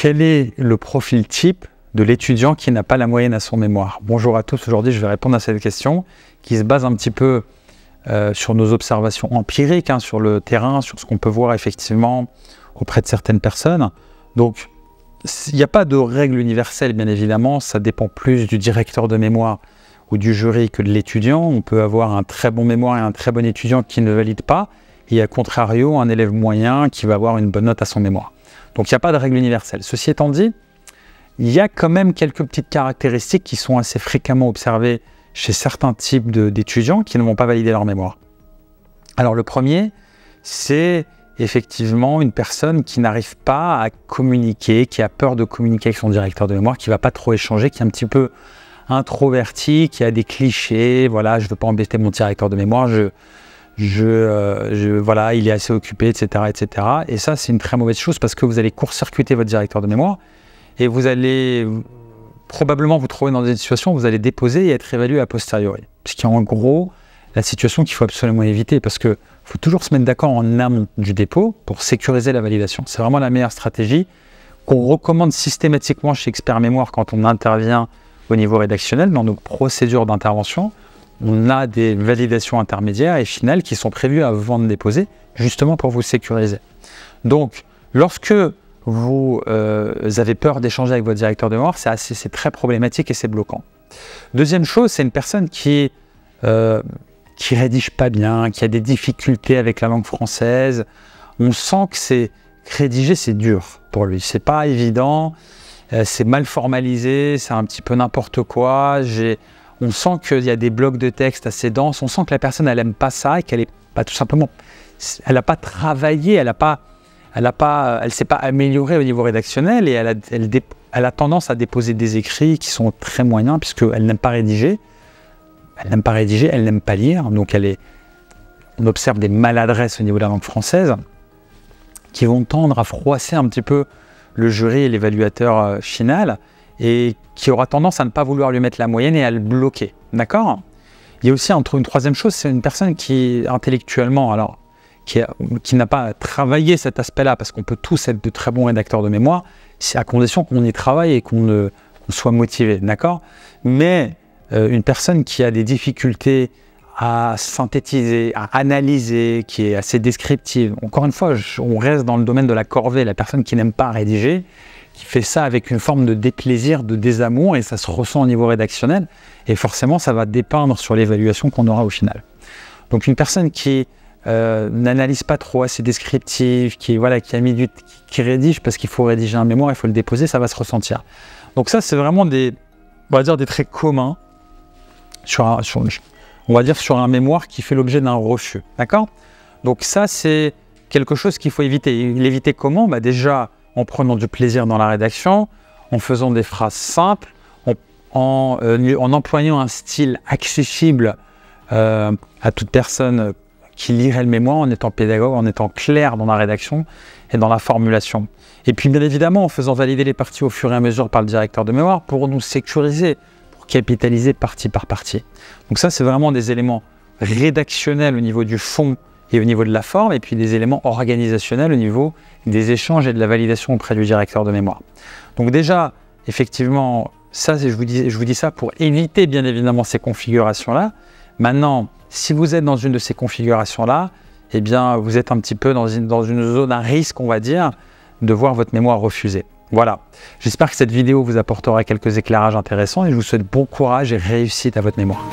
Quel est le profil type de l'étudiant qui n'a pas la moyenne à son mémoire? Bonjour à tous, aujourd'hui je vais répondre à cette question qui se base un petit peu sur nos observations empiriques, sur le terrain, sur ce qu'on peut voir effectivement auprès de certaines personnes. Donc il n'y a pas de règle universelle bien évidemment, ça dépend plus du directeur de mémoire ou du jury que de l'étudiant. On peut avoir un très bon mémoire et un très bon étudiant qui ne valide pas, et à contrario un élève moyen qui va avoir une bonne note à son mémoire. Donc il n'y a pas de règle universelle. Ceci étant dit, il y a quand même quelques petites caractéristiques qui sont assez fréquemment observées chez certains types d'étudiants qui ne vont pas valider leur mémoire. Alors le premier, c'est effectivement une personne qui n'arrive pas à communiquer, qui a peur de communiquer avec son directeur de mémoire, qui ne va pas trop échanger, qui est un petit peu introverti, qui a des clichés, voilà, je ne veux pas embêter mon directeur de mémoire, voilà, il est assez occupé, etc., etc. Et ça, c'est une très mauvaise chose parce que vous allez court-circuiter votre directeur de mémoire et vous allez probablement vous trouver dans une situation où vous allez déposer et être évalué a posteriori. Ce qui est en gros la situation qu'il faut absolument éviter parce qu'il faut toujours se mettre d'accord en amont du dépôt pour sécuriser la validation. C'est vraiment la meilleure stratégie qu'on recommande systématiquement chez Expert Mémoire quand on intervient au niveau rédactionnel dans nos procédures d'intervention. On a des validations intermédiaires et finales qui sont prévues avant de déposer, justement pour vous sécuriser. Donc, lorsque vous avez peur d'échanger avec votre directeur de mémoire, c'est très problématique et c'est bloquant. Deuxième chose, c'est une personne qui rédige pas bien, qui a des difficultés avec la langue française. On sent que rédiger, c'est dur pour lui. C'est pas évident, c'est mal formalisé, c'est un petit peu n'importe quoi. On sent qu'il y a des blocs de texte assez denses, on sent que la personne, elle n'aime pas ça et qu'elle est pas tout simplement, elle n'a pas travaillé, elle s'est pas améliorée au niveau rédactionnel et elle a tendance à déposer des écrits qui sont très moyens puisqu'elle n'aime pas rédiger. Elle n'aime pas rédiger, elle n'aime pas lire, donc on observe des maladresses au niveau de la langue française qui vont tendre à froisser un petit peu le jury et l'évaluateur final et qui aura tendance à ne pas vouloir lui mettre la moyenne et à le bloquer, d'accord? Il y a aussi une troisième chose, c'est une personne qui intellectuellement, qui n'a pas travaillé cet aspect-là, parce qu'on peut tous être de très bons rédacteurs de mémoire, c'est à condition qu'on y travaille et qu'on soit motivé, d'accord? Mais une personne qui a des difficultés à synthétiser, à analyser, qui est assez descriptive, encore une fois, on reste dans le domaine de la corvée, la personne qui n'aime pas rédiger, qui fait ça avec une forme de déplaisir, de désamour, et ça se ressent au niveau rédactionnel, et forcément ça va dépeindre sur l'évaluation qu'on aura au final. Donc une personne qui n'analyse pas trop, assez descriptive, qui rédige parce qu'il faut rédiger un mémoire, il faut le déposer, ça va se ressentir. Donc ça c'est vraiment des traits communs sur un mémoire qui fait l'objet d'un refus, d'accord? Donc ça c'est quelque chose qu'il faut éviter. L'éviter comment? Déjà en prenant du plaisir dans la rédaction, en faisant des phrases simples, en employant un style accessible à toute personne qui lirait le mémoire, en étant pédagogue, en étant clair dans la rédaction et dans la formulation. Et puis bien évidemment en faisant valider les parties au fur et à mesure par le directeur de mémoire pour nous sécuriser, pour capitaliser partie par partie. Donc ça c'est vraiment des éléments rédactionnels au niveau du fond et au niveau de la forme, et puis des éléments organisationnels au niveau des échanges et de la validation auprès du directeur de mémoire. Donc déjà, effectivement, ça, je vous dis ça pour éviter bien évidemment ces configurations-là. Maintenant, si vous êtes dans une de ces configurations-là, eh bien, vous êtes un petit peu dans une zone à risque, on va dire, de voir votre mémoire refusée. Voilà. J'espère que cette vidéo vous apportera quelques éclairages intéressants et je vous souhaite bon courage et réussite à votre mémoire.